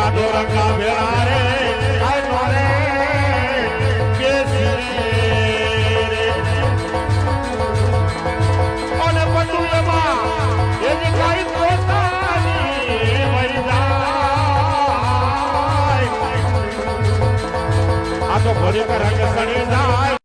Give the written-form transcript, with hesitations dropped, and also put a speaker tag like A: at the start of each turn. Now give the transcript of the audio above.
A: એવા દોરંગા ભેળા રે આય નોરે બેસી રે અને બધું એમાં એની કાઈ પોતાની મરી જાય આ તો ભરી રંગ સડી જાય